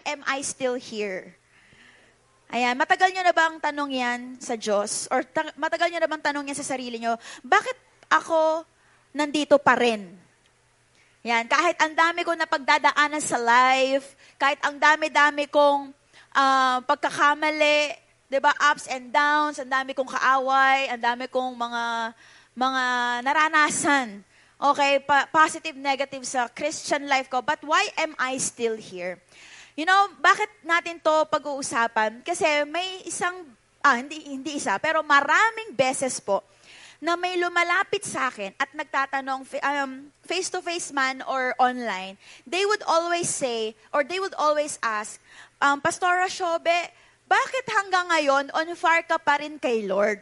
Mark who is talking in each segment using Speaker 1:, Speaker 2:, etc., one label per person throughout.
Speaker 1: am I still here? Ayan, matagal nyo na bang tanong yan sa Diyos? Or matagal nyo na bang tanong yan sa sarili nyo? Bakit ako nandito pa rin? Yan, kahit ang dami kong napagdadaanan sa life, kahit ang dami-dami kong pagkakamali, 'di ba, ups and downs, ang dami kong kaaway, ang dami kong mga naranasan. Okay, positive, negative sa Christian life ko, but why am I still here? You know, bakit natin to pag-uusapan? Kasi may hindi isa, pero maraming beses po na may lumalapit sa akin at nagtatanong, face-to-face man or online, they would always say, or they would always ask, Pastora Shobe, bakit hanggang ngayon on fire ka pa rin kay Lord?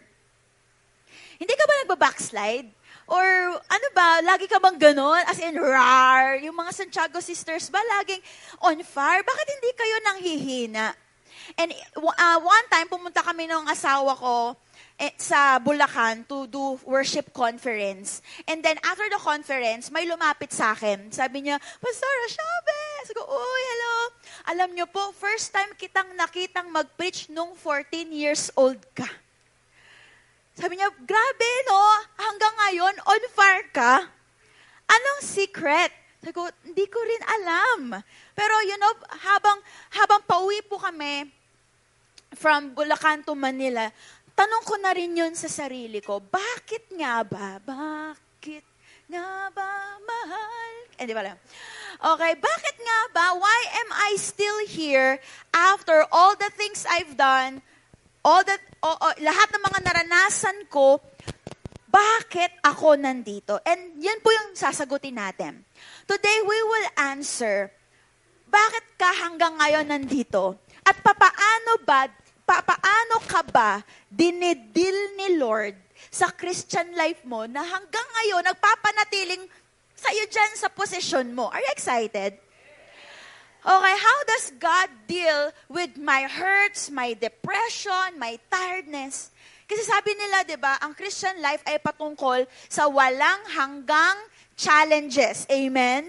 Speaker 1: Hindi ka ba nagba-backslide? Or ano ba, lagi ka bang ganon? As in, rar. Yung mga Santiago sisters ba laging on fire? Bakit hindi kayo nanghihina? And one time, pumunta kami ng asawa ko sa Bulacan to do worship conference. And then after the conference, may lumapit sa akin. Sabi niya, Pastora Shobe! Sabi ko, uy, hello. Alam niyo po, first time kitang nakitang mag-preach nung 14 years old ka. Sabi niya, grabe, no? Hanggang ngayon, on fire ka? Anong secret? Sabi ko, hindi ko rin alam. Pero, you know, habang pauwi po kami from Bulacan to Manila, tanong ko na rin yun sa sarili ko, bakit nga ba? Bakit nga ba, mahal? Di ba lang? Okay, bakit nga ba? Why am I still here after all the things I've done, lahat ng mga naranasan ko, bakit ako nandito? And yan po yung sasagutin natin. Today, we will answer, bakit ka hanggang ngayon nandito? At papaano ka ba dinidil ni Lord sa Christian life mo na hanggang ngayon nagpapanatiling sa'yo dyan sa posisyon mo? Are you excited? Okay, how does God deal with my hurts, my depression, my tiredness? Kasi sabi nila, di ba, ang Christian life ay patungkol sa walang hanggang challenges. Amen?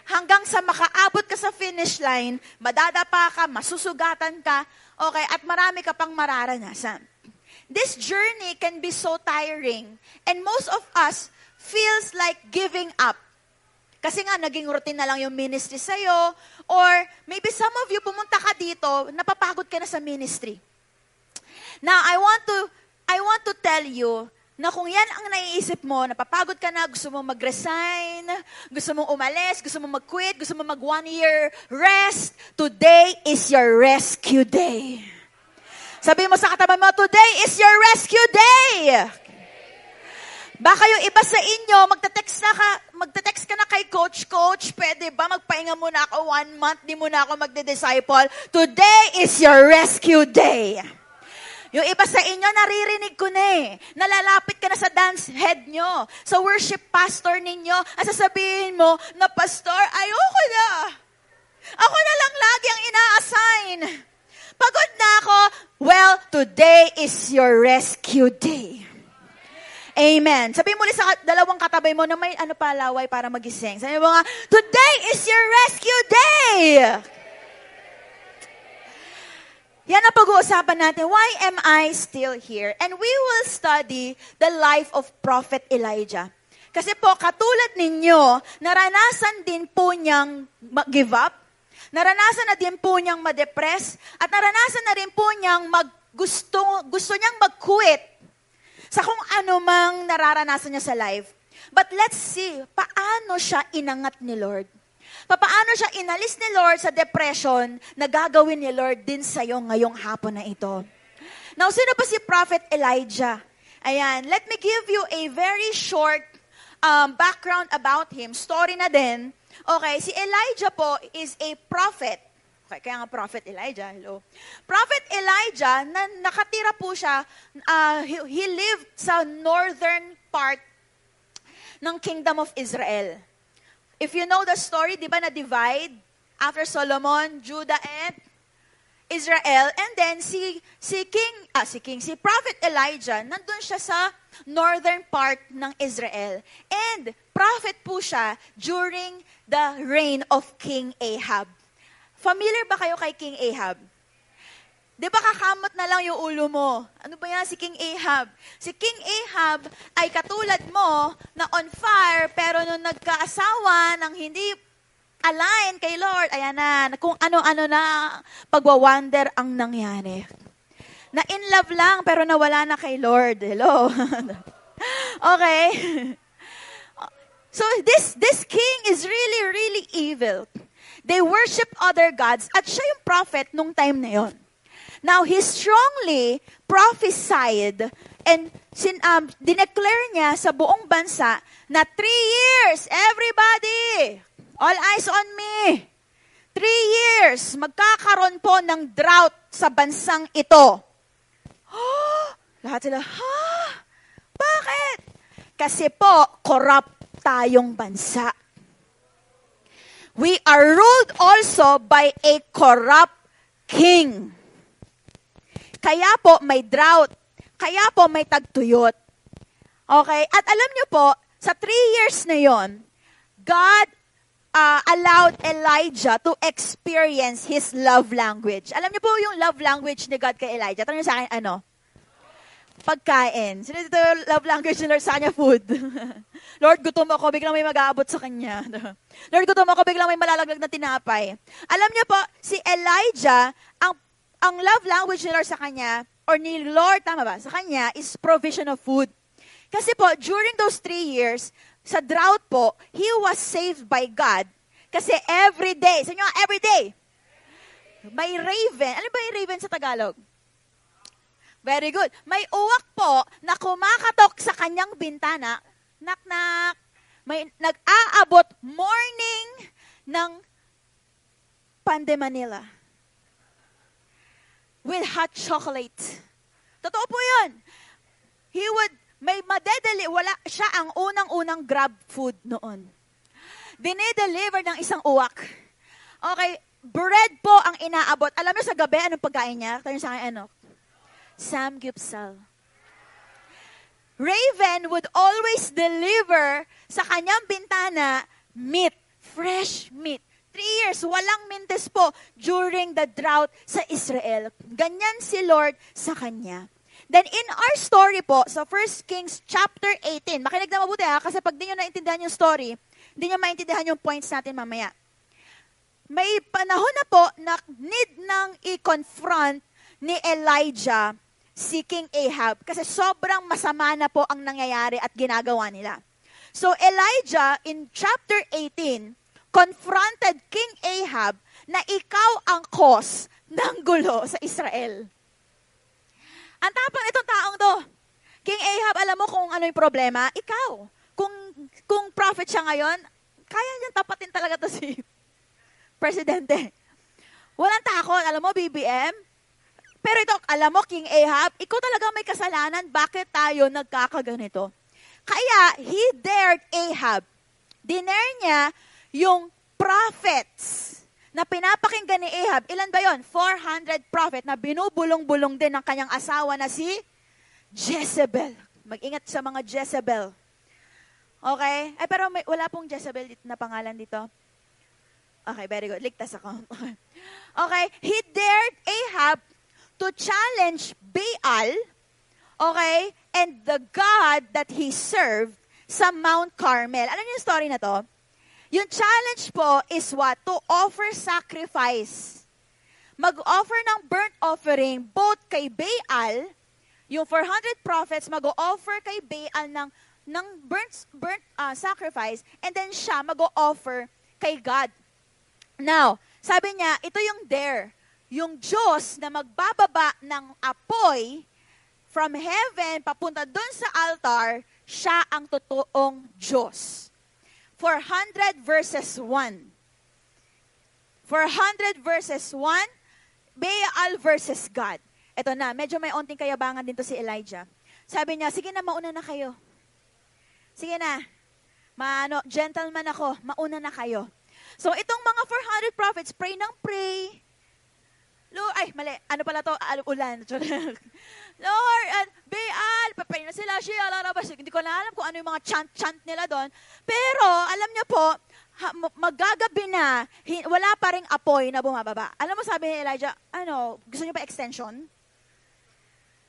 Speaker 1: Hanggang sa makaabot ka sa finish line, madadapa ka, masusugatan ka, okay, at marami ka pang mararanasan. This journey can be so tiring, and most of us feels like giving up. Kasi nga, naging routine na lang yung ministry sa'yo, or maybe some of you, pumunta ka dito, napapagod ka na sa ministry. Now, I want to tell you, na kung yan ang naiisip mo, napapagod ka na, gusto mo mag-resign, gusto mong umalis, gusto mong mag-quit, gusto mong mag 1 year rest, today is your rescue day. Sabi mo sa katabi mo, today is your rescue day. Baka yung iba sa inyo, magte-text ka na kay Coach, pwede ba magpahinga muna ako 1 month, di muna ako magde-disciple. Today is your rescue day. Yung iba sa inyo, naririnig ko na eh. Nalalapit ka na sa dance head nyo, sa worship pastor ninyo, at sasabihin mo na, Pastor, ayoko na. Ako na lang lagi ang ina-assign. Pagod na ako. Well, today is your rescue day. Amen. Sabihin mo ulit sa dalawang katabay mo na may palaway para magising. Sabihin mo nga, today is your rescue day. Yan ang pag-uusapan natin. Why am I still here? And we will study the life of Prophet Elijah. Kasi po, katulad ninyo, naranasan din po niyang give up, naranasan na din po niyang ma-depress, at naranasan na rin po niyang gusto niyang mag-quit sa kung ano mang nararanasan niya sa life. But let's see, paano siya inangat ni Lord? Paano siya inalis ni Lord sa depression na gagawin ni Lord din sa'yo ngayong hapon na ito? Now, sino ba si Prophet Elijah? Ayan, let me give you a very short background about him. Story na din. Okay, si Elijah po is a prophet. Okay, kaya nga Prophet Elijah, hello. Prophet Elijah, nakatira po siya, he lived sa northern part ng Kingdom of Israel. If you know the story, di ba na-divide after Solomon, Judah, and Israel. And then si Prophet Elijah, nandun siya sa northern part ng Israel. And prophet po siya during the reign of King Ahab. Familiar ba kayo kay King Ahab? Di ba kakamot na lang yung ulo mo? Ano ba yan si King Ahab? Si King Ahab ay katulad mo na on fire, pero nung nagkaasawa ng hindi align kay Lord, ayan na, kung ano-ano na pagwawander ang nangyari. Na in love lang, pero nawala na kay Lord. Hello? Okay? So this king is really, really evil. They worship other gods at siya yung prophet nung time na yon. Now, he strongly prophesied and dineclare niya sa buong bansa na 3 years, everybody, all eyes on me. 3 years, magkakaroon po ng drought sa bansang ito. Lahat sila, bakit? Kasi po, corrupt tayong bansa. We are ruled also by a corrupt king. Kaya po may drought. Kaya po may tagtuyot. Okay? At alam niyo po, sa 3 years na yon, God allowed Elijah to experience his love language. Alam niyo po yung love language ni God kay Elijah? Tanong niyo sa akin, ano? Pagkain. Sino dito yung love language ni Lord sa kanya? Food. Lord, gutom ako, biglang may mag-aabot sa kanya. Lord, gutom ako, biglang may malalaglag na tinapay. Alam niyo po, si Elijah, ang love language ni Lord sa kanya, or ni Lord, tama ba, sa kanya, is provision of food. Kasi po, during those 3 years, sa drought po, he was saved by God. Kasi every day, sa inyo nga, every day, may raven. Ano ba yung raven sa Tagalog? Very good. May uwak po na kumakatok sa kanyang bintana, knock-knock, may nag-aabot morning ng Pande Manila. With hot chocolate. Totoo po yun. May madedeli, wala, siya ang unang-unang grab food noon. Dinedeliver ng isang uwak. Okay, bread po ang inaabot. Alam mo sa gabi, anong pagkain niya? Tayo sa akin, ano? Samgyeopsal. Raven would always deliver sa kanyang bintana meat, fresh meat. 3 years, walang mintes po during the drought sa Israel. Ganyan si Lord sa kanya. Then in our story po, sa 1 Kings chapter 18, makinig na mabuti kasi pag di nyo naintindihan yung story, hindi nyo maintindihan yung points natin mamaya. May panahon na po na need nang i-confront ni Elijah si King Ahab kasi sobrang masama na po ang nangyayari at ginagawa nila. So Elijah in chapter 18 confronted King Ahab na ikaw ang cause ng gulo sa Israel. Ang tapang itong taong to. King Ahab, alam mo kung ano yung problema? Ikaw. Kung prophet siya ngayon, kaya niyang tapatin talaga to si presidente. Walang takot. Alam mo, BBM? Pero ito, alam mo, King Ahab, ikaw talaga may kasalanan. Bakit tayo nagkakaganito? Kaya, he dared Ahab. Dinare niya yung prophets na pinapakinggan ni Ahab. Ilan ba yon? 400 prophet na binubulong-bulong din ng kanyang asawa na si Jezebel. Mag-ingat sa mga Jezebel. Okay? Pero wala pong Jezebel na pangalan dito. Okay, very good. Ligtas ako. Okay. He dared Ahab to challenge Baal, okay, and the God that he served sa Mount Carmel. Alam niyo yung story na to? Yung challenge po is what? To offer sacrifice. Mag-offer ng burnt offering both kay Baal, yung 400 prophets mag-offer kay Baal ng burnt sacrifice, and then siya mag-offer kay God. Now, sabi niya, ito yung dare. Yung Diyos na magbababa ng apoy from heaven papunta dun sa altar, siya ang totoong Diyos. 400 verses 1. 400 verses 1, Baal versus God. Ito na, medyo may onting kayabangan din to si Elijah. Sabi niya, sige na, mauna na kayo. Sige na, gentleman ako, mauna na kayo. So, itong mga 400 prophets, pray ng pray. Lord, ay, mali. Ano pala to? Ulan. Lord, and Baal, papay na sila. Hindi ko na alam kung ano yung mga chant-chant nila doon. Pero, alam niyo po, magagabi na, wala pa ring apoy na bumababa. Alam mo, sabi ni Elijah, gusto niyo ba extension?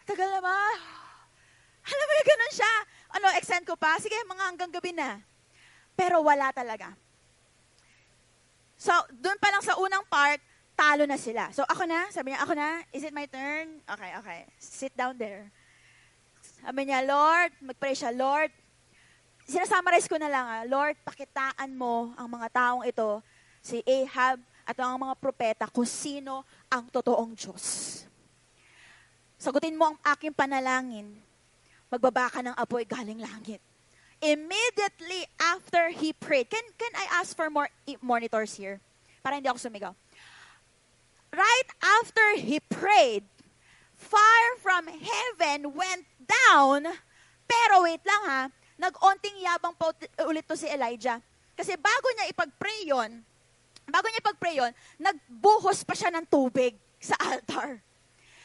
Speaker 1: Tagal na ba? Alam mo yung ganun siya. Extend ko pa? Sige, mga hanggang gabi na. Pero wala talaga. So, doon pa lang sa unang part, talo na sila. So, ako na. Sabi niya, ako na. Is it my turn? Okay. Sit down there. Sabi niya, Lord, mag-pray siya, Lord, sinasummarize ko na lang, Lord, pakitaan mo ang mga taong ito, si Ahab at ang mga propeta, kung sino ang totoong Diyos. Sagutin mo ang aking panalangin. Magbaba ka ng apoy galing langit. Immediately after he prayed, can I ask for more monitors here? Para hindi ako sumigaw. Right after he prayed, fire from heaven went down, pero wait lang ha, nag-onting yabang pa ulit to si Elijah. Kasi bago niya ipag-pray yon, nagbuhos pa siya ng tubig sa altar.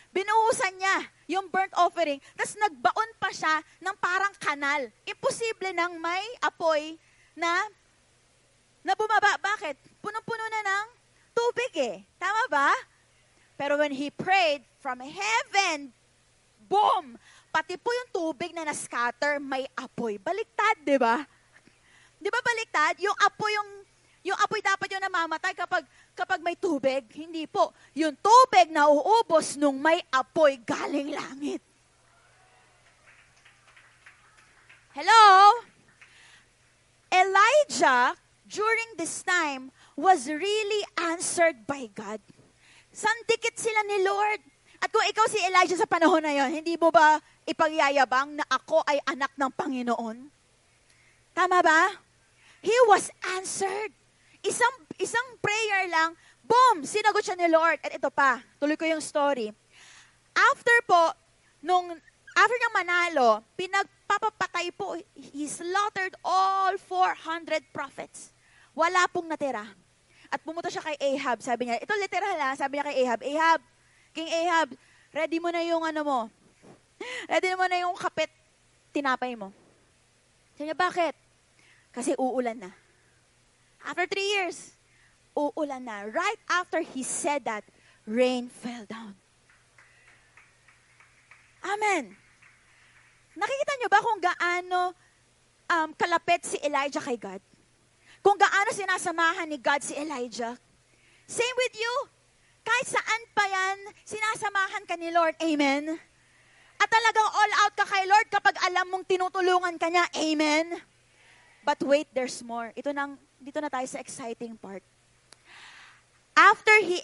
Speaker 1: Binuhusan niya yung burnt offering, tapos nagbaon pa siya ng parang kanal. Imposible nang may apoy na bumaba. Bakit? Punong-puno na ng tubig eh. Tama ba? Pero when he prayed from heaven, boom! Pati po yung tubig na na-scatter, may apoy. Baliktad, di ba? Di ba baliktad? Yung apoy dapat yung namamatay kapag may tubig. Hindi po. Yung tubig na uubos nung may apoy galing langit. Hello? Elijah, during this time, was really answered by God. Sandikit sila ni Lord. At kung ikaw si Elijah sa panahon na yon, hindi mo ba ipagyayabang na ako ay anak ng Panginoon? Tama ba? He was answered. Isang prayer lang, boom, sinagot siya ni Lord. At ito pa, tuloy ko yung story. After niyang manalo, pinagpapapatay po, he slaughtered all 400 prophets. Wala pong natira. At pumunta siya kay Ahab, sabi niya, ito literal ha, sabi niya kay Ahab, King Ahab, ready mo na yung mo. Ready mo na yung kapit tinapay mo. Sabi niya, bakit? Kasi uulan na. After 3 years, uulan na. Right after he said that, rain fell down. Amen. Nakikita niyo ba kung gaano kalapit si Elijah kay God? Kung gaano sinasamahan ni God si Elijah? Same with you. Kahit saan pa yan, sinasamahan ka ni Lord. Amen. At talagang all out ka kay Lord kapag alam mong tinutulungan ka niya. Amen. But wait, there's more. Dito na tayo sa exciting part. After he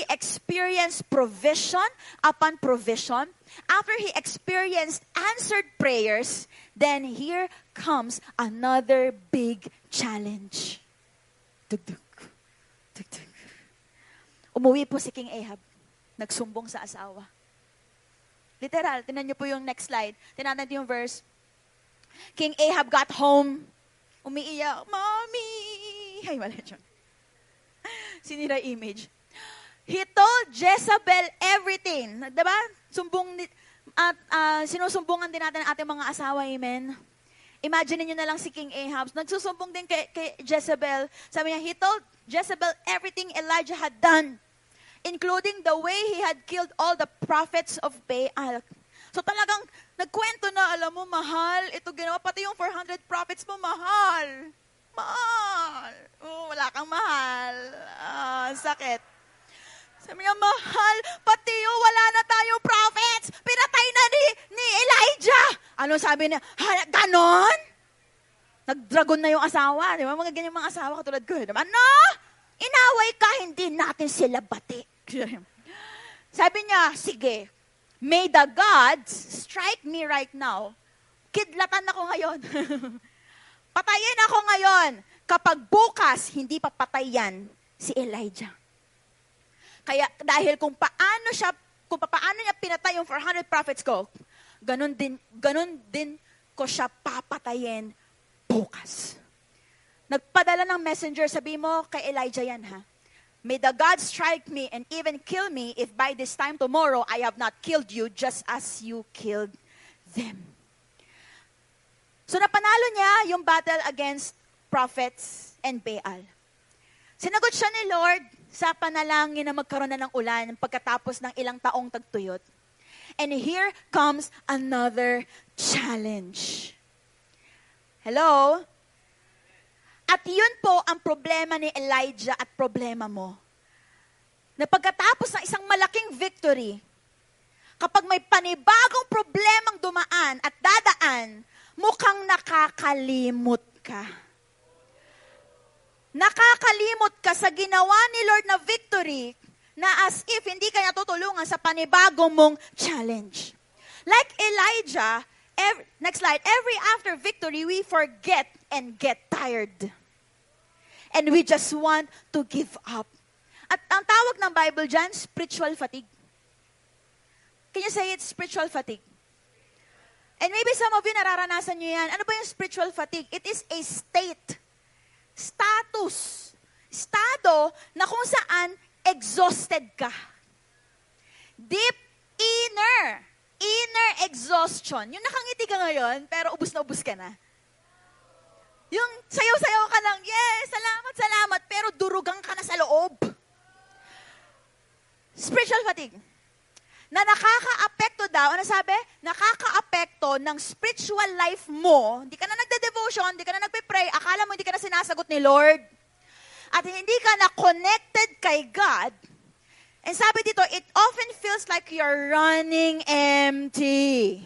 Speaker 1: experienced provision upon provision, after he experienced answered prayers, then here comes another big challenge. Tugtug. Tugtug. Umuwi po si King Ahab. Nagsumbong sa asawa. Literal, tinan niyo po yung next slide. Tinan natin yung verse. King Ahab got home. Umiiyak, Mommy! Ay, mali yun. Sinira image. He told Jezebel everything. Diba? Sinusumbungan din natin ang ating mga asawa. Amen? Imagine niyo na lang si King Ahab. Nagsusumbong din kay Jezebel. Sabi niya, he told Jezebel everything Elijah had done, including the way he had killed all the prophets of Baal. So talagang nagkwento na, alam mo, mahal, ito ginawa, pati yung 400 prophets mo, mahal. Mahal. Oh, wala kang mahal. Sakit. Sabi niya, mahal, pati yung wala na tayong prophets, pinatay na ni Elijah. Ano sabi niya? Ganon? Nag-dragon na yung asawa. Di ba? Mga ganyan mga asawa katulad ko. Diba? Ano? Inaway ka, hindi natin sila bati. Sabi niya, sige, may the gods strike me right now. Kidlatan ako ngayon. Patayin ako ngayon. Kapag bukas, hindi pa patayan si Elijah. Kaya dahil kung paano niya pinatay yung 400 prophets ko, ganun din ko siya papatayin bukas. Nagpadala ng messenger, sabi mo kay Elijah yan ha. May the gods strike me and even kill me if by this time tomorrow I have not killed you just as you killed them. So napanalo niya yung battle against prophets, and Baal. Sinagot siya ni Lord sa panalangin na magkaroon na ng ulan pagkatapos ng ilang taong tagtuyot. And here comes another challenge. Hello? At yun po ang problema ni Elijah at problema mo. Na pagkatapos ng isang malaking victory, kapag may panibagong problemang dumaan at dadaan, mukhang nakakalimot ka. Nakakalimot ka sa ginawa ni Lord na victory na as if hindi ka natutulungan sa panibagong mong challenge. Like Elijah, next slide, every after victory, we forget and get tired. And we just want to give up. At ang tawag ng Bible dyan, spiritual fatigue. Can you say it's spiritual fatigue? And maybe some of you nararanasan nyo yan. Ano ba yung spiritual fatigue? It is a state, status, estado na kung saan exhausted ka. Deep inner exhaustion. Yung nakangiti ka ngayon, pero ubus na ubus ka na. Yung sayaw-sayaw ka lang, yes, salamat, pero durugang ka na sa loob. Spiritual fatigue. Na nakaka-apekto daw, ano sabi? Nakaka-apekto ng spiritual life mo. Hindi ka na nagde-devotion, hindi ka na nagpe-pray, akala mo hindi ka na sinasagot ni Lord. At hindi ka na connected kay God. And sabi dito, it often feels like you're running empty.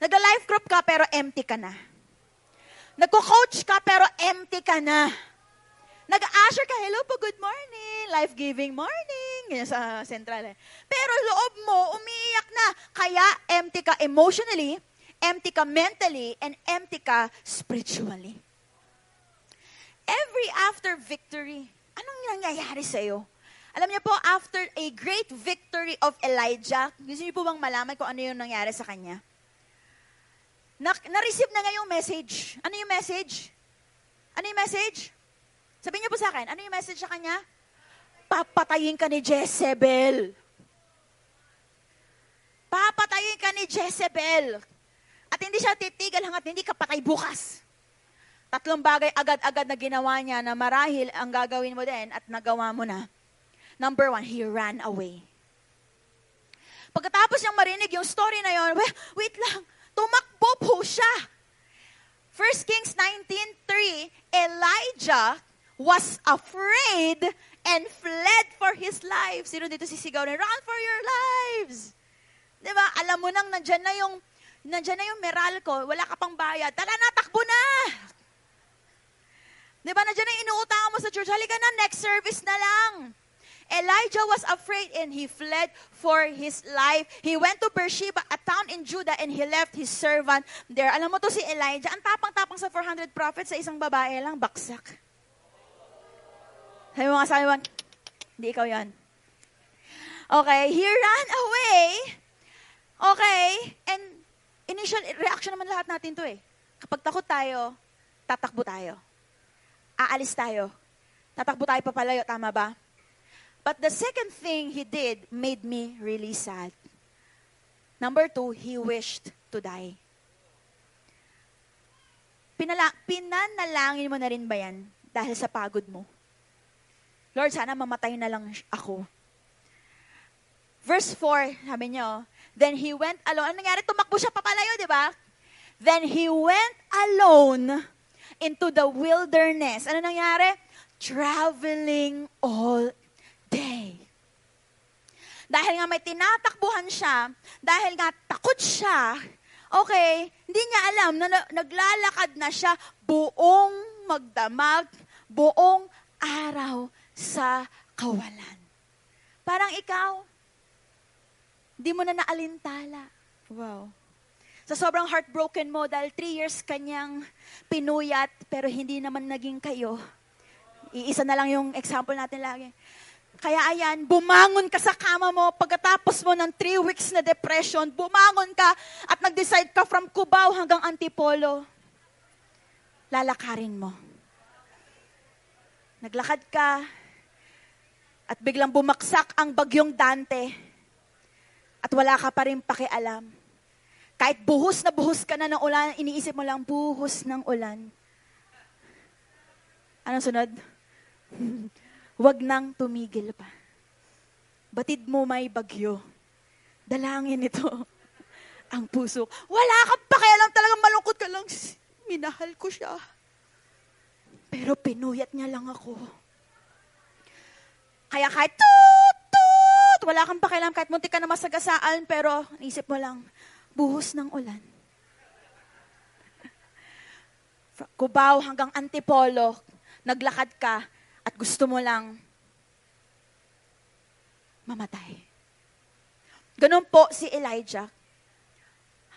Speaker 1: Nagla-life group ka pero empty ka na. Nagko-coach ka pero empty ka na. Nag-usher ka, hello po, good morning, life-giving morning, ganyan sa central eh. Pero loob mo, umiiyak na. Kaya empty ka emotionally, empty ka mentally, and empty ka spiritually. Every after victory, anong nangyayari sa'yo? Alam niyo po, after a great victory of Elijah, gusto niyo po bang malaman kung ano yung nangyari sa kanya? Na-receive na nga yung message. Ano yung message? Ano yung message? Sabihin niyo po sa akin, ano yung message sa kanya? Papatayin ka ni Jezebel. Papatayin ka ni Jezebel. At hindi siya titigil hanggat hindi ka patay bukas. 3 bagay agad-agad na ginawa niya na marahil ang gagawin mo din at nagawa mo na. Number 1, he ran away. Pagkatapos niyang marinig yung story na yon, wait lang, tumakbo po siya. 1 Kings 19:3, Elijah was afraid and fled for his life. Sino dito sisigaw na, run for your lives. Diba? Alam mo nang nandyan na yung Meralco, wala ka pang bayad. Tara na, takbo na! Diba? Nandyan na yung inuutangan mo sa church. Halika na, next service na lang. Elijah was afraid and he fled for his life. He went to Beersheba, a town in Judah, and he left his servant there. Alam mo to si Elijah, ang tapang-tapang sa 400 prophets, sa isang babae lang, baksak. Sabi mo, hindi ikaw yan. Okay, he ran away. Okay, and initial reaction naman lahat natin to eh. Kapag takot tayo, tatakbo tayo. Aalis tayo. Tatakbo tayo papalayo, tama ba? But the second thing he did made me really sad. Number 2, he wished to die. Pinanalangin mo na rin ba yan dahil sa pagod mo? Lord, sana mamatay na lang ako. Verse 4, sabi niyo, then he went alone. Ano nangyari? Tumakbo siya papalayo, di ba? Then he went alone into the wilderness. Ano nangyari? Traveling all day. Dahil nga may tinatakbuhan siya, dahil nga takot siya, okay, hindi niya alam na naglalakad na siya buong magdamag, buong araw sa kawalan. Parang ikaw, di mo na naalintala. Wow. Sa sobrang heartbroken mo dahil 3 years kanyang pinuyat pero hindi naman naging kayo. Iisa na lang yung example natin lagi. Kaya ayan, bumangon ka sa kama mo pagkatapos mo ng 3 weeks na depression, bumangon ka at nag-decide ka from Cubao hanggang Antipolo. Lalakarin mo. Naglakad ka at biglang bumaksak ang bagyong Dante at wala ka pa rin pakialam. Kahit buhos na buhos ka na ng ulan, iniisip mo lang, buhos ng ulan. Anong sunod? Huwag nang tumigil pa. Batid mo may bagyo. Dalangin ito. Ang puso. Wala kang pakialam, talagang malungkot ka lang. Minahal ko siya. Pero pinuyat niya lang ako. Kaya kahit tut, wala kang pakialam, kahit muntik ka na masagasaan, pero isip mo lang, buhos ng ulan. Cubao hanggang Antipolo, naglakad ka at gusto mo lang mamatay. Ganun po si Elijah.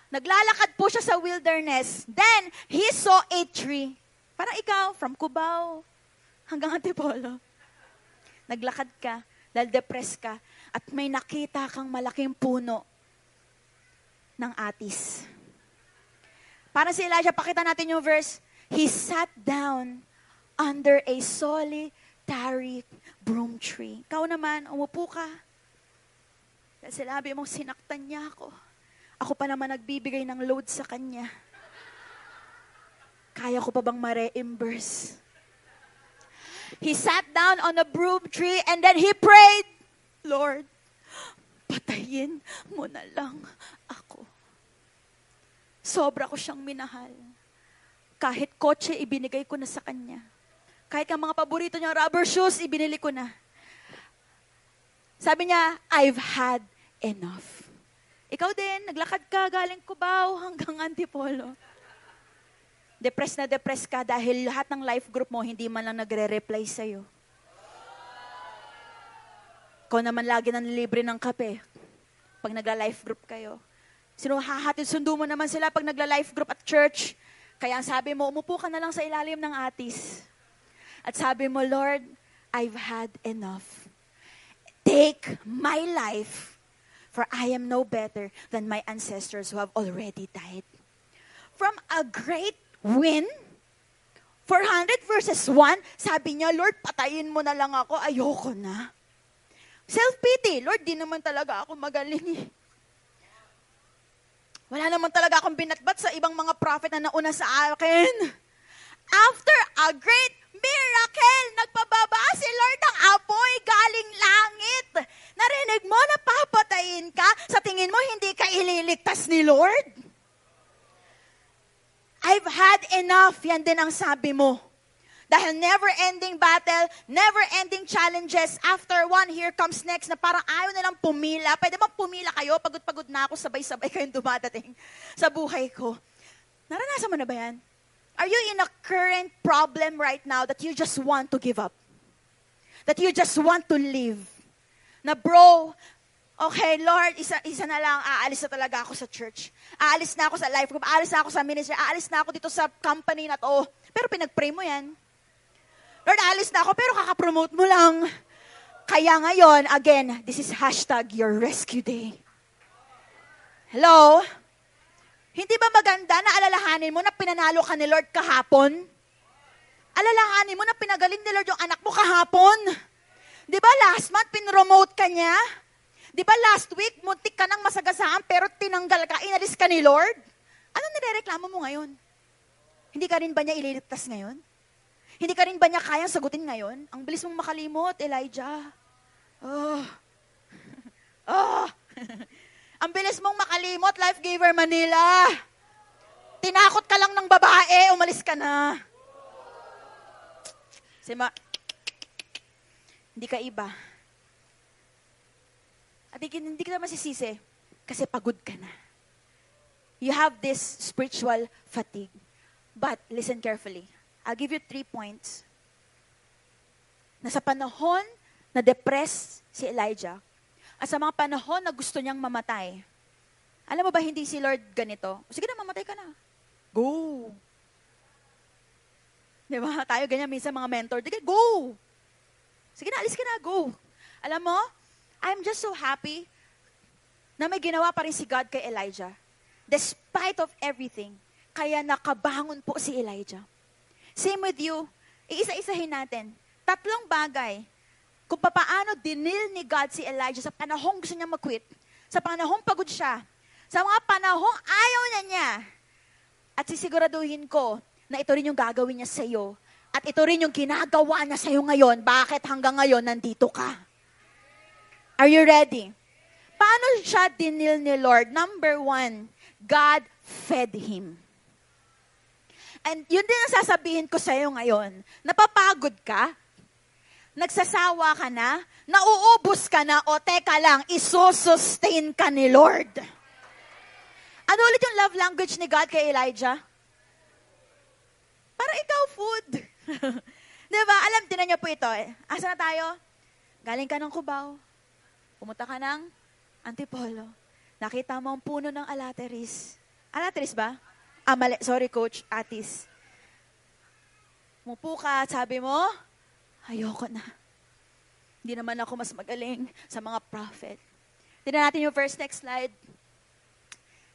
Speaker 1: Naglalakad po siya sa wilderness. Then, he saw a tree. Parang ikaw, from Cubao hanggang Antipolo. Naglakad ka, dahil depressed ka, at may nakita kang malaking puno ng atis. Parang si Elijah, pakita natin yung verse. He sat down under a solitary broom tree. Ikaw naman, umupo ka. Dahil sinabi mong sinaktan niya ako. Ako pa naman nagbibigay ng load sa kanya. Kaya ko pa bang ma-reimburse? He sat down on a broom tree and then he prayed, Lord, patayin mo na lang ako. Sobra ko siyang minahal. Kahit kotse, ibinigay ko na sa kanya. Kahit ang mga paborito niyang rubber shoes, ibinili ko na. Sabi niya, I've had enough. Ikaw din, naglakad ka galing Cubao hanggang Antipolo. Depressed na depressed ka dahil lahat ng life group mo hindi man lang nagre-reply sa'yo. Ikaw naman lagi nang libre ng kape pag nagla-life group kayo. Hahatid sundo mo naman sila pag nagla-life group at church. Kaya ang sabi mo, umupo ka na lang sa ilalim ng atis. At sabi mo, Lord, I've had enough. Take my life, for I am no better than my ancestors who have already died. From a great win, 400 verses 1, sabi niya, Lord, patayin mo na lang ako, ayoko na. Self-pity, Lord, di naman talaga ako magaling eh. Wala naman talaga akong binatbat sa ibang mga prophet na nauna sa akin. After a great miracle, nagpababa si Lord ng apoy galing langit. Narinig mo na papatayin ka? Sa tingin mo, hindi ka ililigtas ni Lord? I've had enough, yan din ang sabi mo. Dahil never-ending battle, never-ending challenges, after one, here comes next, na parang ayaw nilang pumila. Pwede bang pumila kayo? Pagod-pagod na ako, sabay-sabay kayong dumadating sa buhay ko. Naranasan mo na ba yan? Are you in a current problem right now that you just want to give up? That you just want to leave? Na bro, okay, Lord, isa na lang, aalis na talaga ako sa church. Aalis na ako sa life group, aalis na ako sa ministry, aalis na ako dito sa company na to. Pero pinag-pray mo yan. Lord, aalis na ako, pero kakapromote mo lang. Kaya ngayon, again, this is hashtag your rescue day. Hello? Hindi ba maganda na alalahanin mo na pinanalo ka ni Lord kahapon? Alalahanin mo na pinagaling ni Lord yung anak mo kahapon? Di ba last month, pinromote ka niya? Di ba last week, muntik ka nang masagasaan, pero tinanggal ka, inalis ka ni Lord? Anong nirereklamo mo ngayon? Hindi ka rin ba niya ililigtas ngayon? Hindi ka rin ba niya kayang sagutin ngayon? Ang bilis mong makalimot, Elijah. Ang bilis mong makalimot, Life Giver Manila. Tinakot ka lang ng babae, umalis ka na. Hindi ka iba. At hindi ka na masisisi kasi pagod ka na. You have this spiritual fatigue. But listen carefully. I'll give you 3 points. Na sa panahon na depressed si Elijah, at sa mga panahon na gusto niyang mamatay, alam mo ba hindi si Lord ganito? Sige na, mamatay ka na. Go! Di ba? Tayo ganyan, minsan mga mentor, go! Sige na, alis ka na, go! Alam mo, I'm just so happy na may ginawa pa rin si God kay Elijah. Despite of everything, kaya nakabangon po si Elijah. Same with you, iisa-isahin natin. 3 bagay kung paano dinil ni God si Elijah sa panahong gusto niya mag-quit, sa panahong pagod siya, sa mga panahong ayaw niya. At sisiguraduhin ko na ito rin yung gagawin niya sa iyo At ito rin yung ginagawa niya sa'yo ngayon. Bakit hanggang ngayon nandito ka? Are you ready? Paano siya dinil ni Lord? Number 1, God fed him. And yun din ang sasabihin ko sa'yo ngayon. Napapagod ka? Nagsasawa ka na? Nauubos ka na? O teka lang, isosustain ka ni Lord. Ano ulit yung love language ni God kay Elijah? Para ikaw food. Diba? Alam, tinan niyo po ito eh. Asa na tayo? Galing ka ng Cubao. Pumunta ka ng Antipolo. Nakita mo ang puno ng alateris. Alateris ba? Mali. Sorry, Coach. Atis. Mupo ka at sabi mo, ayoko na. Hindi naman ako mas magaling sa mga prophet. Tignan natin yung first. Next slide.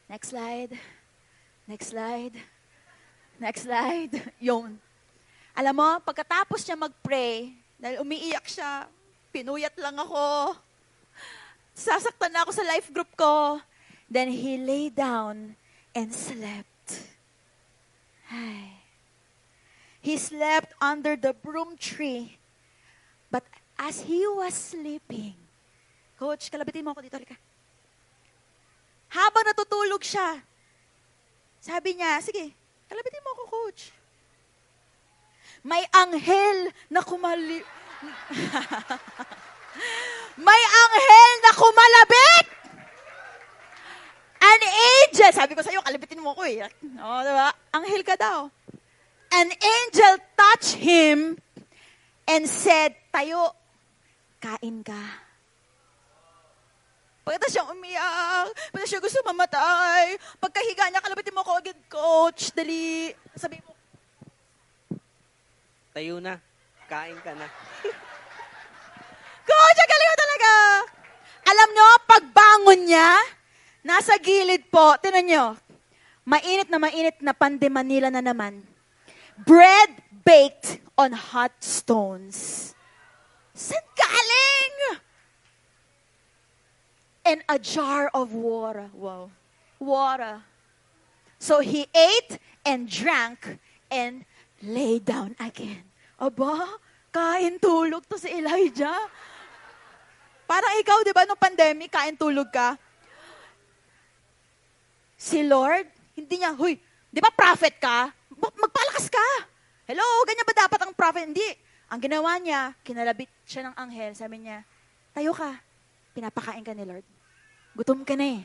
Speaker 1: Next slide. Next slide. Next slide. Yun. Alam mo, pagkatapos niya mag-pray, dahil umiiyak siya, pinuyat lang ako. Sasaktan na ako sa life group ko. Then he lay down and slept. Ay. He slept under the broom tree. But as he was sleeping, Coach, kalabitin mo ako dito. Halika. Habang natutulog siya, sabi niya, sige, kalabitin mo ako, Coach. May anghel na May anghel na kumalabit! An angel! Sabi ko sa'yo, kalabitin mo ko eh. O, diba? Anghel ka daw. An angel touched him and said, tayo, kain ka. Pagkatapos siyang umiyak, pagkatapos siya gusto mamatay, pagkahiga niya, kalabitin mo ko agad, Coach, dali. Sabi mo,
Speaker 2: Tayo na. Kain ka na.
Speaker 1: Coach, ang galing mo talaga. Alam nyo, pagbangon niya, nasa gilid po, tinan nyo, mainit na Pande Manila na naman. Bread baked on hot stones. Saan galing? And a jar of water. Wow. Water. So he ate and drank and lay down again. Aba, kain tulog to si Elijah. Parang ikaw, di ba, nung pandemic, kain tulog ka. Si Lord, hindi niya, huy, di ba prophet ka? Magpalakas ka. Hello, ganyan ba dapat ang prophet? Hindi. Ang ginawa niya, kinalabit siya ng anghel. Sabi niya, tayo ka. Pinapakain ka ni Lord. Gutom ka na eh.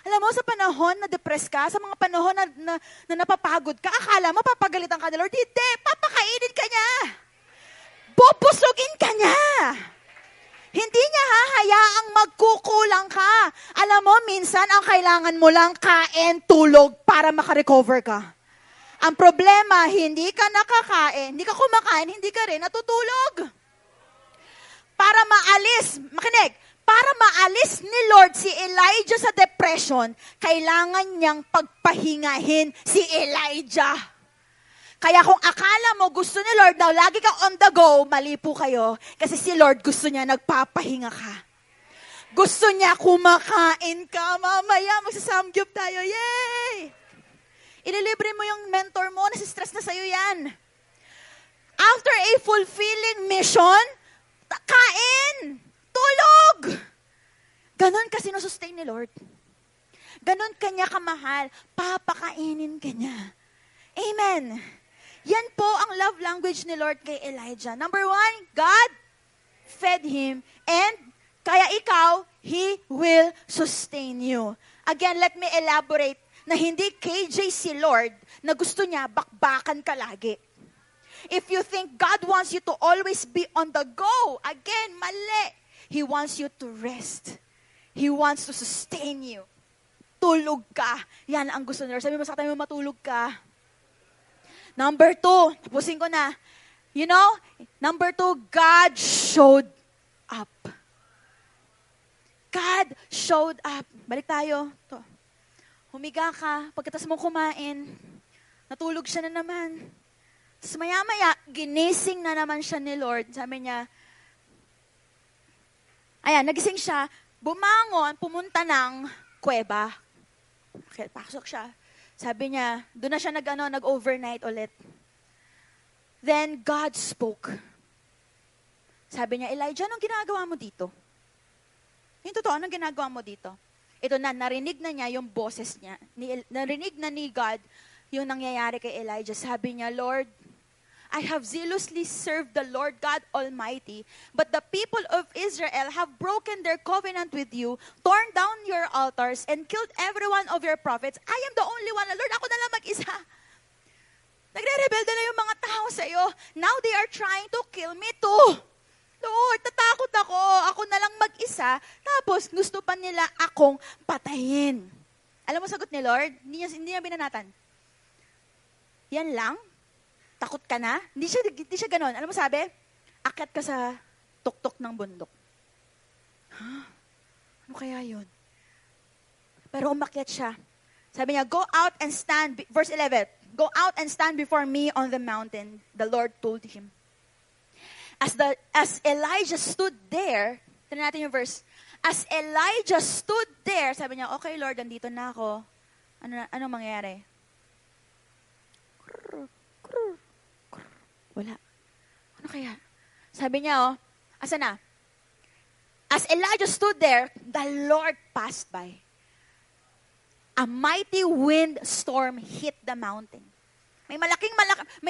Speaker 1: Alam mo, sa panahon na depressed ka, sa mga panahon na napapagod ka, akala mo papagalitan ka ni Lord. Hindi, papakainin ka niya. Bubusugin ka niya. Hindi niya hahayaang magkukulang ka. Alam mo, minsan ang kailangan mo lang kain, tulog para makarecover ka. Ang problema, hindi ka nakakain, hindi ka kumakain, hindi ka rin natutulog. Para maalis, makinig, para maalis ni Lord si Elijah sa depression, kailangan niyang pagpahingahin si Elijah. Kaya kung akala mo gusto ni Lord daw, lagi ka on the go, mali po kayo. Kasi si Lord gusto niya nagpapahinga ka. Gusto niya kumakain ka. Mamaya, magsasamgyup tayo. Yay! Ililibre mo yung mentor mo, nasistress na sa'yo yan. After a fulfilling mission, kain! Tulog! Ganon ka sinusustain ni Lord. Ganon kanya kamahal. Papakainin ka niya. Amen. Yan po ang love language ni Lord kay Elijah. Number 1, God fed him. And kaya ikaw, He will sustain you. Again, let me elaborate na hindi KJ si Lord na gusto niya bakbakan ka lagi. If you think God wants you to always be on the go, again, mali. He wants you to rest. He wants to sustain you. Tulog ka. Yan ang gusto ni Lord. Sabi mo sa tayo, matulog ka. Number 2, tapusin ko na. You know, number 2, God showed up. God showed up. Balik tayo. To. Humiga ka, pagkatapos mo kumain, natulog siya na naman. Tapos maya-maya, ginising na naman siya ni Lord. Sabi niya, ayan, nagising siya, bumangon, pumunta ng kuweba. Okay, pasok siya. Sabi niya, doon na siya nag-overnight ulit. Then God spoke. Sabi niya, Elijah, anong ginagawa mo dito? Yung totoo, anong ginagawa mo dito? Ito na, narinig na niya yung boses niya. Narinig na ni God yung nangyayari kay Elijah. Sabi niya, Lord, I have zealously served the Lord God Almighty, but the people of Israel have broken their covenant with you, torn down your altars, and killed every one of your prophets. I am the only one. Lord, ako na lang mag-isa. Nagre-rebelde na yung mga tao sa iyo. Now they are trying to kill me too. Lord, tatakot ako. Ako na lang mag-isa. Tapos, gusto pa nila akong patayin. Alam mo sagot ni Lord? Hindi niya binanatan. Yan lang? Takot ka na? Hindi siya ganon. Alam mo sabi? Akyat ka sa tuktok ng bundok. Huh? Ano kaya yun? Pero umakyat siya. Sabi niya, go out and stand, verse 11, go out and stand before me on the mountain, the Lord told him. As Elijah stood there, tignan natin yung verse, as Elijah stood there, sabi niya, okay Lord, andito na ako. Ano mangyayari? Wala. Ano kaya? Sabi niya, asa na? As Elijah stood there, the Lord passed by. A mighty wind storm hit the mountain. May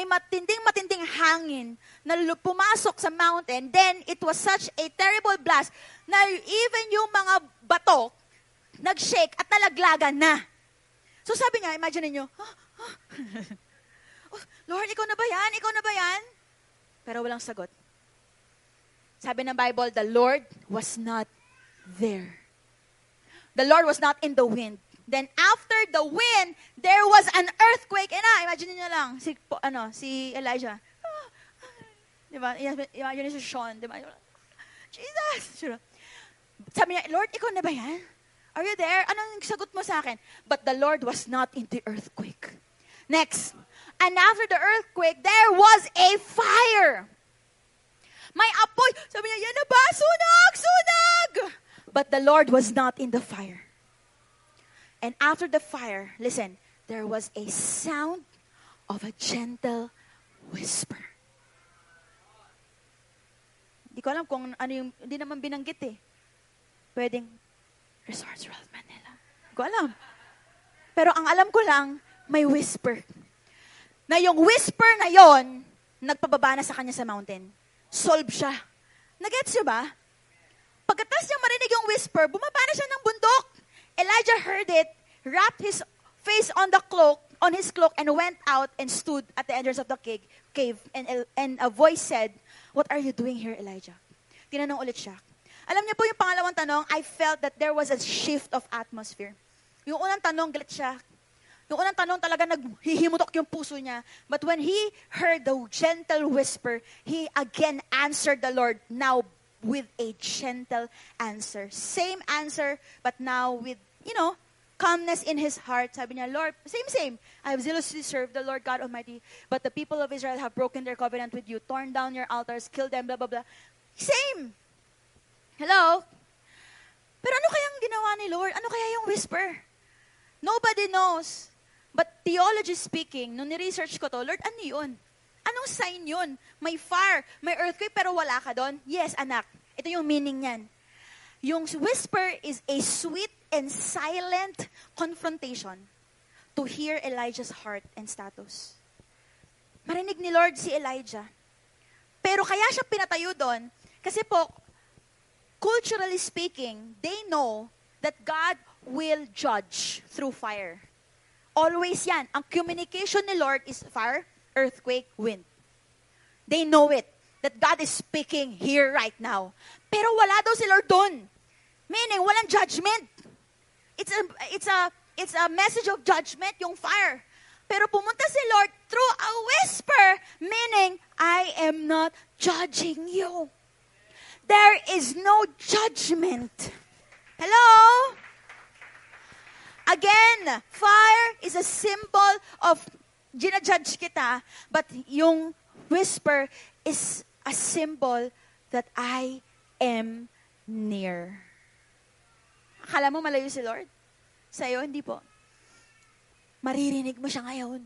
Speaker 1: matinding hangin na pumasok sa mountain. Then, it was such a terrible blast na even yung mga bato, nag-shake at nalaglagan na. So sabi niya, imagine niyo, oh, Lord, ikaw na ba yan? Ikaw na ba yan? Pero walang sagot. Sabi ng Bible, the Lord was not there. The Lord was not in the wind. Then after the wind, there was an earthquake. Imagine niyo lang, si Elijah. Diba? Imagine si Sean. Diba? Jesus! Sabi niya, Lord, ikaw na ba yan? Are you there? Anong sagot mo sa akin? But the Lord was not in the earthquake. Next. And after the earthquake, there was a fire. May apoy. Sabi niya, yan na ba? Sunog! Sunog! But the Lord was not in the fire. And after the fire, listen, there was a sound of a gentle whisper. Hindi ko alam kung ano yung, hindi naman binanggit eh. Pwedeng, Resorts World Manila. Hindi ko alam. Pero ang alam ko lang, may whisper. Na yung whisper na yon, nagpababa na sa kanya sa mountain. Solve siya. Nagets siya ba? Pagkatapos niyang marinig yung whisper, bumaba na siya ng bundok. Elijah heard it, wrapped his face on his cloak, and went out and stood at the entrance of the cave. And a voice said, "What are you doing here, Elijah?" Tinanong ulit siya. Alam niyo po yung pangalawang tanong, I felt that there was a shift of atmosphere. Yung unang tanong, galit siya. Yung unang tanong talaga naghihimutok yung puso niya. But when he heard the gentle whisper, he again answered the Lord, now with a gentle answer. Same answer, but now with, calmness in his heart. Sabi niya, Lord, same. I have zealously served the Lord God Almighty, but the people of Israel have broken their covenant with you, torn down your altars, killed them, blah, blah, blah. Same. Hello? Pero ano kayang ginawa ni Lord? Ano kaya yung whisper? Nobody knows. But theology speaking, nung ni-research ko to, Lord, ano yun? Anong sign yun? May fire, may earthquake, pero wala ka doon? Yes, anak. Ito yung meaning niyan. Yung whisper is a sweet and silent confrontation to hear Elijah's heart and status. Marinig ni Lord si Elijah. Pero kaya siya pinatayo doon, kasi po, culturally speaking, they know that God will judge through fire. Always yan. Ang communication ni Lord is fire, earthquake, wind. They know it. That God is speaking here right now. Pero wala daw si Lord doon. Meaning, walang judgment. It's a message of judgment, yung fire. Pero pumunta si Lord through a whisper, meaning, I am not judging you. There is no judgment. Hello? Again, fire is a symbol of ginajudge kita, but yung whisper is a symbol that I am near. Akala mo malayo si Lord? Sa'yo, hindi po. Maririnig mo siya ngayon.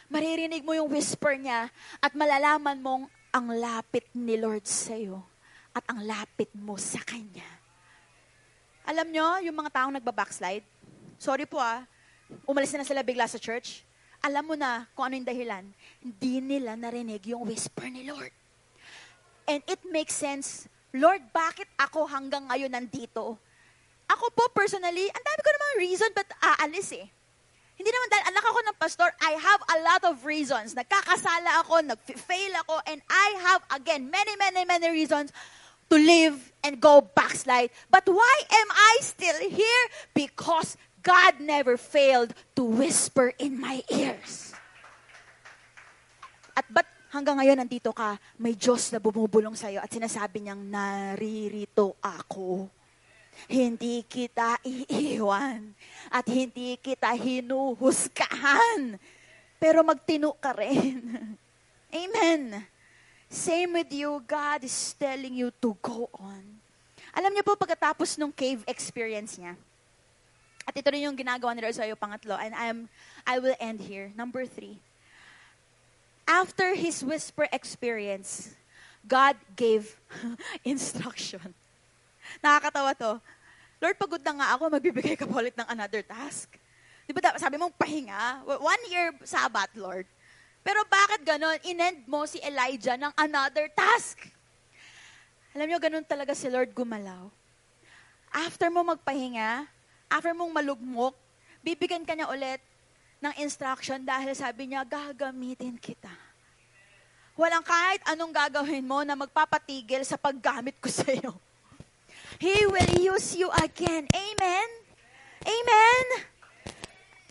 Speaker 1: Maririnig mo yung whisper niya at malalaman mong ang lapit ni Lord sa'yo at ang lapit mo sa Kanya. Alam nyo, yung mga taong nagbabackslide, sorry po umalis na sila bigla sa church. Alam mo na kung ano yung dahilan. Hindi nila narinig yung whisper ni Lord. And it makes sense. Lord, bakit ako hanggang ngayon nandito? Ako po personally, ang dami ko namang reason ba't aalis eh. Hindi naman dahil anak ako ng pastor, I have a lot of reasons. Nagkakasala ako, nag-fail ako, and I have, again, many reasons to live and go backslide. But why am I still here? Because God never failed to whisper in my ears. At ba't hanggang ngayon nandito ka, may Diyos na bumubulong sa'yo at sinasabi niyang, naririto ako. Hindi kita iiwan at hindi kita hinuhusgahan. Pero magtino ka rin. Amen. Same with you, God is telling you to go on. Alam niyo po, pagkatapos ng cave experience niya, at ito rin yung ginagawa ni Lord sa'yo, pangatlo, and I will end here. Number 3. After his whisper experience, God gave instruction. Nakakatawa to. Lord, pagod na nga ako, magbibigay ka pa ulit ng another task. Di ba sabi mong pahinga? 1 year Sabbath, Lord. Pero bakit ganon? Inend mo si Elijah ng another task. Alam nyo, ganon talaga si Lord gumalaw. After mo magpahinga, after mong malugmok, bibigyan ka niya ulit ng instruction dahil sabi niya, gagamitin kita. Walang kahit anong gagawin mo na magpapatigil sa paggamit ko sa iyo. He will use you again. Amen? Amen?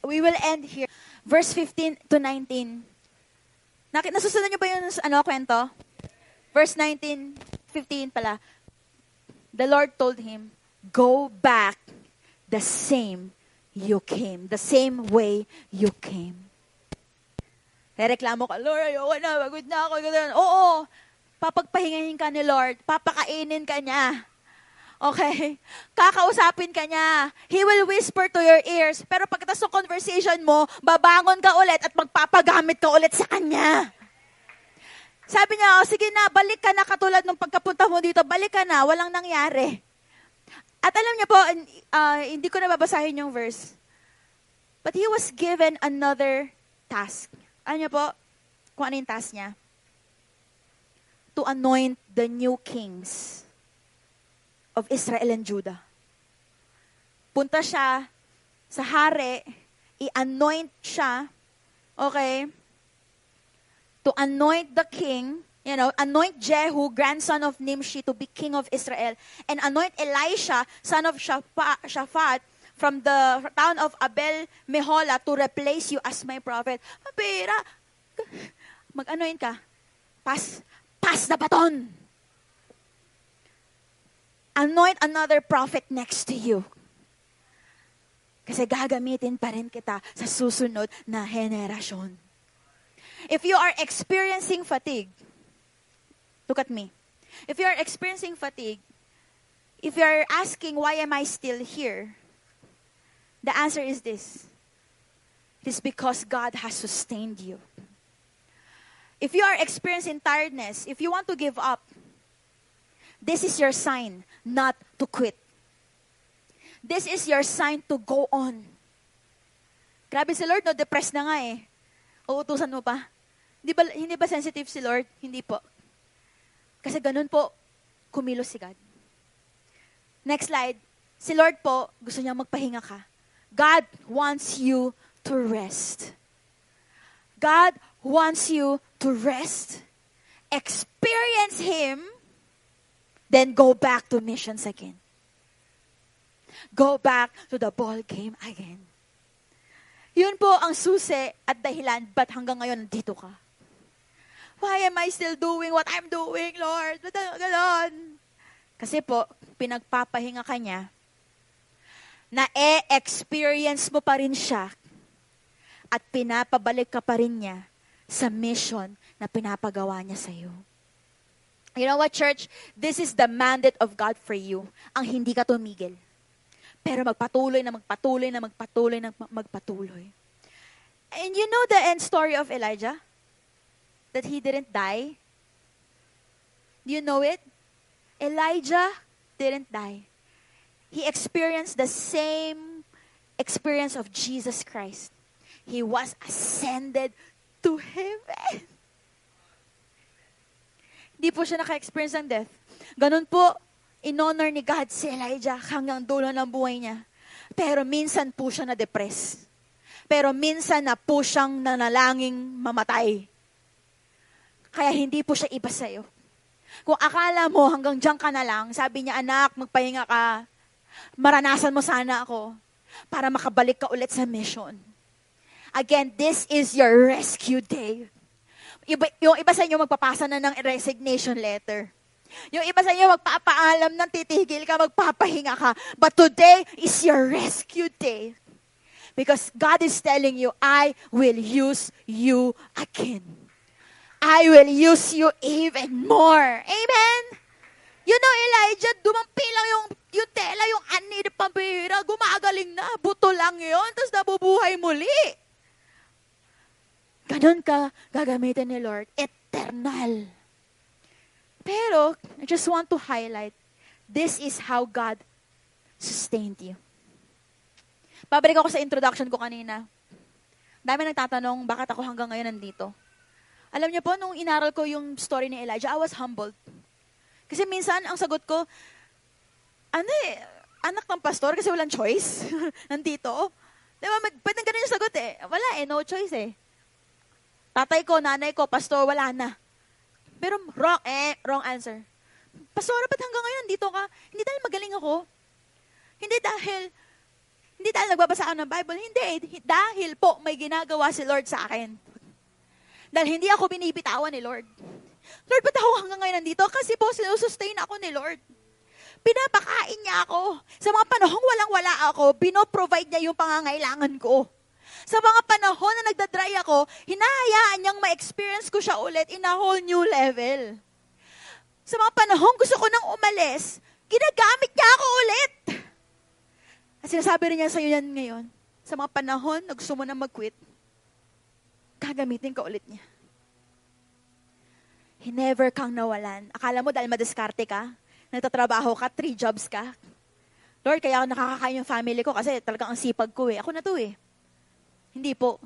Speaker 1: We will end here. Verse 15 to 19. Nasusunod niyo ba yung kwento? Verse 19, 15 pala. The Lord told him, go back the same you came. The same way you came. Rereklamo ka, Lord, ayoko na, pagod na ako. Oo, papagpahingahin ka ni Lord. Papakainin ka niya. Okay? Kakausapin ka niya. He will whisper to your ears. Pero pagkatapos ng conversation mo, babangon ka ulit at magpapagamit ka ulit sa kanya. Sabi niya, sige na, balik ka na katulad ng pagkapunta mo dito. Balik ka na, walang nangyari. At alam niyo po, hindi ko na babasahin yung verse. But he was given another task. Alam niyo po, kung ano yung task niya? To anoint the new kings of Israel and Judah. Punta siya sa hari, i-anoint siya, okay? To anoint the king, anoint Jehu, grandson of Nimshi, to be king of Israel, and anoint Elisha, son of Shaphat, from the town of Abel Meholah, to replace you as my prophet. Mapira, mag-anoint ka. Pass the baton. Anoint another prophet next to you. Kasi gagamitin pa rin kita sa susunod na henerasyon. If you are experiencing fatigue, look at me. If you are experiencing fatigue, if you are asking, why am I still here? The answer is this. It is because God has sustained you. If you are experiencing tiredness, if you want to give up, this is your sign not to quit. This is your sign to go on. Grabe si Lord, no? Depressed na nga eh. Uutusan mo pa. Hindi ba sensitive si Lord? Hindi po. Kasi ganun po, kumilos si God. Next slide. Si Lord po, gusto niya magpahinga ka. God wants you to rest. God wants you to rest. Experience Him, then go back to missions again. Go back to the ball game again. Yun po ang susi at dahilan ba't hanggang ngayon nandito ka. Why am I still doing what I'm doing, Lord? Ba't ganon? Kasi po, pinagpapahinga ka niya, na-experience mo pa rin siya at pinapabalik ka pa rin niya sa mission na pinapagawa niya sa iyo. You know what, church? This is the mandate of God for you. Ang hindi ka tumigil. Pero magpatuloy na magpatuloy na magpatuloy na magpatuloy. And you know the end story of Elijah? That he didn't die? Do you know it? Elijah didn't die. He experienced the same experience of Jesus Christ. He was ascended to heaven. Hindi po siya naka-experience ng death. Ganun po, in-honor ni God si Elijah hanggang dulo ng buhay niya. Pero minsan po siya na-depress. Pero minsan na po siyang nanalangin mamatay. Kaya hindi po siya iba sa'yo. Kung akala mo hanggang diyan ka na lang, sabi niya, anak, magpahinga ka. Maranasan mo sana ako para makabalik ka ulit sa mission. Again, this is your rescue day. Yung iba sa inyo magpapasa na ng resignation letter. Yung iba sa inyo magpapaalam ng titigil ka, magpapahinga ka. But today is your rescue day. Because God is telling you, I will use you again. I will use you even more. Amen? You know, Elijah, dumampi lang yung tela, yung ani na pambihira, gumagaling na, buto lang yun, tapos nabubuhay muli. Ganon ka gagamitin ni Lord. Eternal. Pero, I just want to highlight, this is how God sustained you. Pabalik ako sa introduction ko kanina. Dami nagtatanong, bakit ako hanggang ngayon nandito? Alam niyo po, nung inaral ko yung story ni Elijah, I was humbled. Kasi minsan, ang sagot ko, anak ng pastor kasi walang choice. Nandito. Diba, pwede ganun yung sagot eh. Wala no choice eh. Tatay ko, nanay ko, pastor, wala na. Pero wrong answer. Pastor, ba't hanggang ngayon nandito ka? Hindi dahil magaling ako. Hindi dahil nagbabasa ako ng Bible. Hindi. Dahil po may ginagawa si Lord sa akin. Dahil hindi ako binibitawan ni Lord. Lord, ba't ako hanggang ngayon nandito? Kasi po, sinusustain ako ni Lord. Pinapakain niya ako. Sa mga panahong walang-wala ako, binoprovide niya yung pangangailangan ko. Sa mga panahon na nagdadry ako, hinahayaan niyang ma-experience ko siya ulit in a whole new level. Sa mga panahon gusto ko nang umalis, ginagamit niya ako ulit. At sinasabi rin niya sa iyo yan ngayon, sa mga panahon na gusto mo nang mag-quit, gagamitin ka ulit niya. Never kang nawalan. Akala mo dahil madiskarte ka, nagtatrabaho ka, 3 jobs ka. Lord, kaya ako nakakakain yung family ko kasi talagang ang sipag ko eh. Ako na to eh. Hindi po.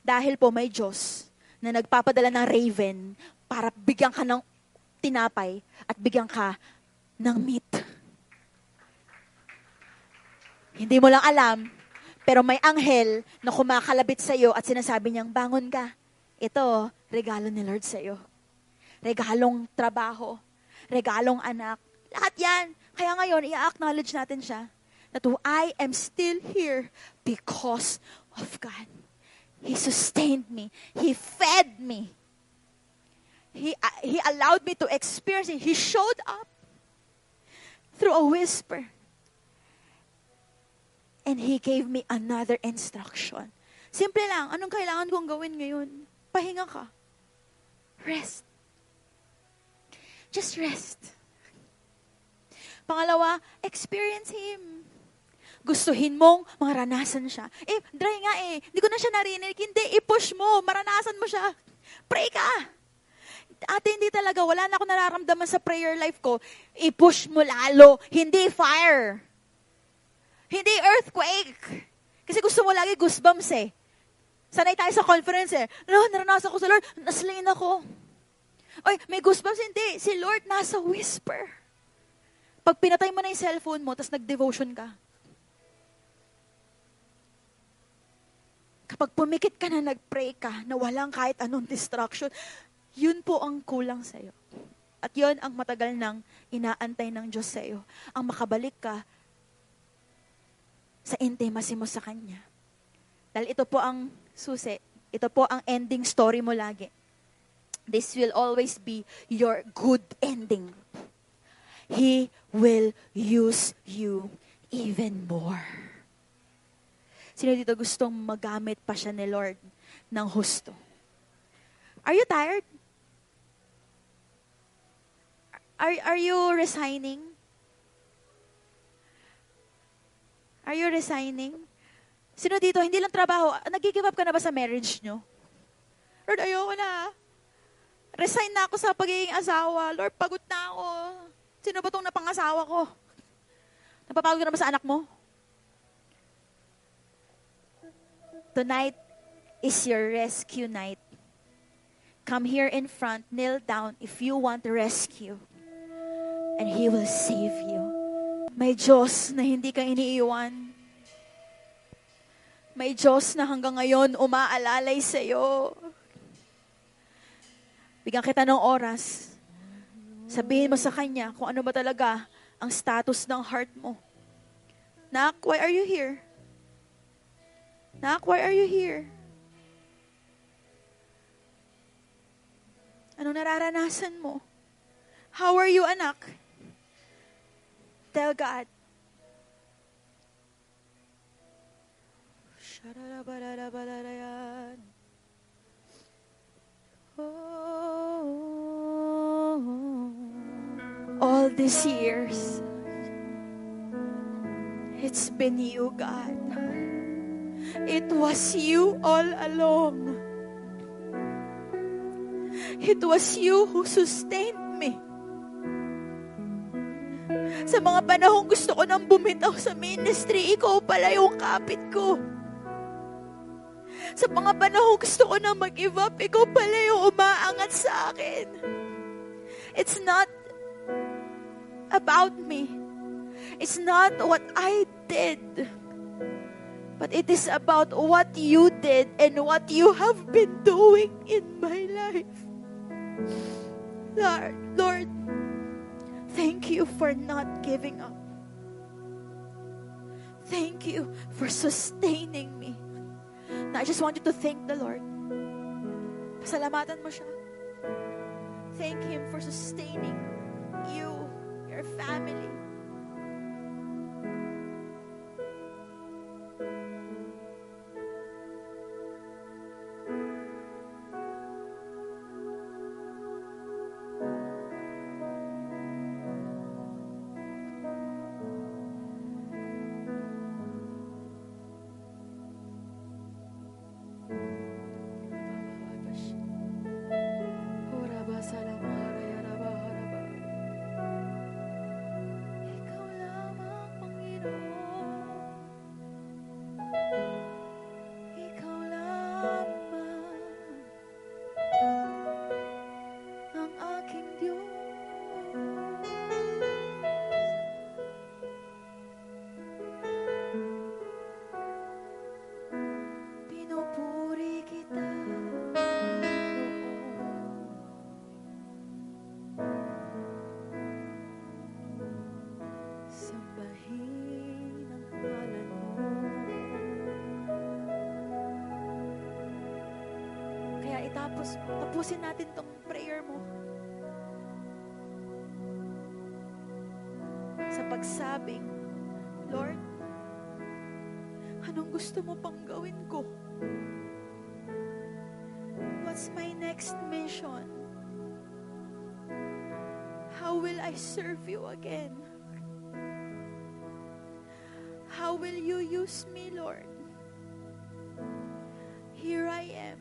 Speaker 1: Dahil po may Diyos na nagpapadala ng raven para bigyan ka ng tinapay at bigyan ka ng meat. Hindi mo lang alam, pero may anghel na kumakalabit sa iyo at sinasabi niyang, bangon ka. Ito, regalo ni Lord sa iyo. Regalong trabaho. Regalong anak. Lahat yan. Kaya ngayon, i-acknowledge natin siya. That I am still here because of God. He sustained me. He fed me. He allowed me to experience it. He showed up through a whisper. And He gave me another instruction. Simple lang, anong kailangan kong gawin ngayon? Pahinga ka. Rest. Just rest. Pangalawa, experience Him. Gustuhin mong maranasan siya. Dry nga eh. Hindi ko na siya narinig. Hindi, i-push mo. Maranasan mo siya. Pray ka. Ate, hindi talaga. Wala na ako nararamdaman sa prayer life ko. I-push mo lalo. Hindi fire. Hindi earthquake. Kasi gusto mo lagi goosebumps eh. Sanay tayo sa conference eh. Naranasan ko sa Lord. Naslain ako. Oy, may goosebumps. Hindi. Si Lord nasa whisper. Pag pinatay mo na yung cellphone mo, tapos nag-devotion ka. Kapag pumikit ka na, nag-pray ka, na walang kahit anong distraction, yun po ang kulang sa'yo. At yun ang matagal nang inaantay ng Diyos sa'yo. Ang makabalik ka sa intimacy mo sa Kanya. Dahil ito po ang susi. Ito po ang ending story mo lagi. This will always be your good ending. He will use you even more. Sino dito gustong magamit pa siya ni Lord ng husto? Are you tired? Are you resigning? Are you resigning? Sino dito, hindi lang trabaho, nag-give up ka na ba sa marriage nyo? Lord, ayoko na. Resign na ako sa pagiging asawa. Lord, pagod na ako. Sino ba itong napangasawa ko? Napapagod ka na ba sa anak mo? Tonight is your rescue night. Come here in front, kneel down if you want rescue. And He will save you. May Diyos na hindi ka iniiwan. May Diyos na hanggang ngayon umaalalay sa iyo. Bigyan kita ng oras. Sabihin mo sa Kanya kung ano ba talaga ang status ng heart mo. Nak, why are you here? Nak, why are you here? Anong nararanasan mo? How are you, anak? Tell God. All these years, it's been you, God. It was you all along. It was you who sustained me. Sa mga panahong gusto ko nang bumitaw sa ministry, ikaw pala yung kapit ko. Sa mga panahong gusto ko nang mag-give up, ikaw pala yung umaangat sa akin. It's not about me. It's not what I did. But it is about what you did and what you have been doing in my life. Lord, thank you for not giving up. Thank you for sustaining me. Now, I just want you to thank the Lord. Pasalamatan mo siya. Thank Him for sustaining you, your family. Tapusin natin tong prayer mo. Sa pagsabing, Lord, anong gusto mo pang gawin ko? What's my next mission? How will I serve you again? How will you use me, Lord? Here I am.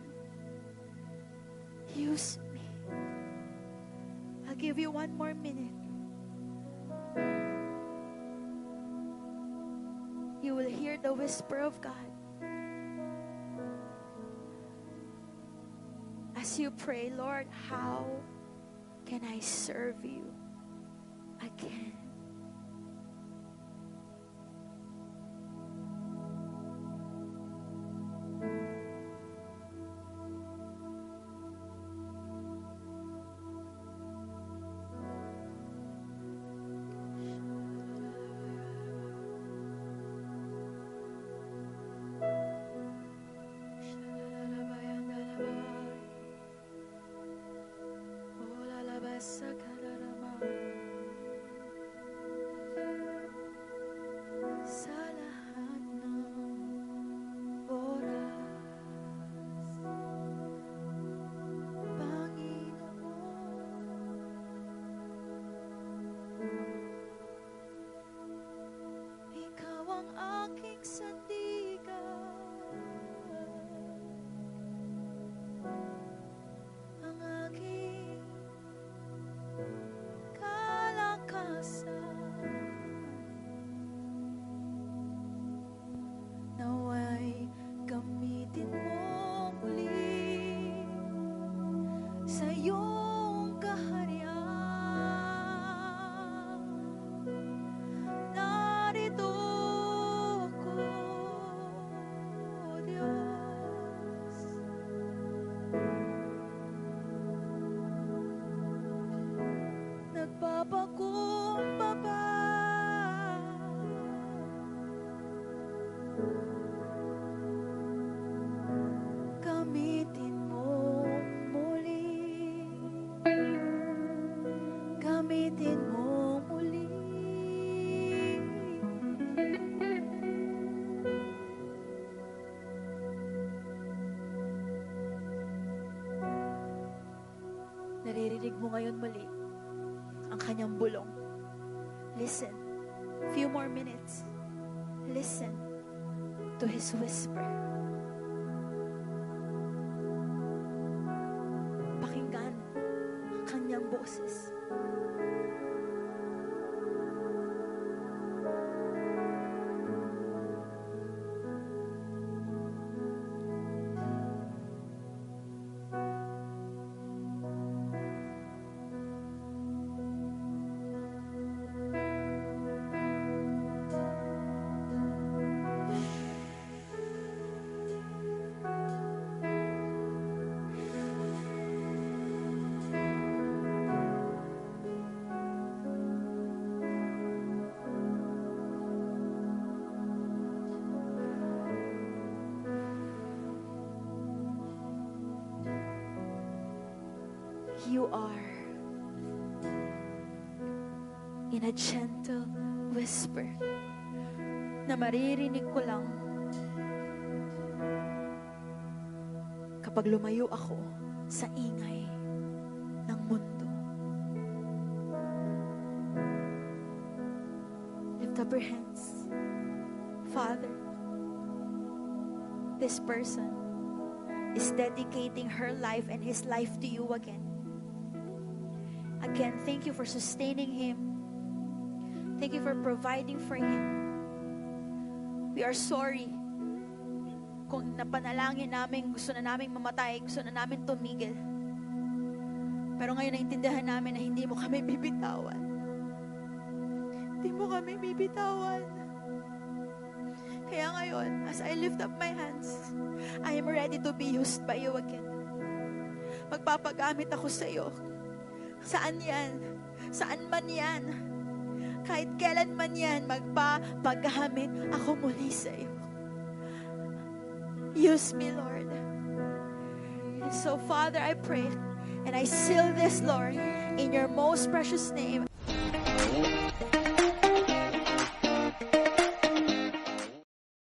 Speaker 1: Use me. I'll give you one more minute. You will hear the whisper of God. As you pray, Lord, how can I serve you again? Sa lahat ng oras, Panginoon, Ikaw ang aking sandigan. muli ang kanyang bulong. Listen. Few more minutes. Listen to His whisper. Pakinggan ang kanyang boses. You are in a gentle whisper na maririnig ko lang kapag lumayo ako sa ingay ng mundo. Lift up your hands. Father, this person is dedicating her life and his life to you again. Again, thank you for sustaining him. Thank you for providing for him. We are sorry kung napanalangin namin, gusto na namin mamatay, gusto na namin tumigil. Pero ngayon naintindihan namin na hindi mo kami bibitawan. Hindi mo kami bibitawan. Kaya ngayon, as I lift up my hands, I am ready to be used by you again. Magpapagamit ako sa iyo. Saan yan? Saan man yan? Kahit kailan man yan, magpapagamit ako muli sa iyo. Use me, Lord. And so, Father, I pray and I seal this, Lord, in your most precious name.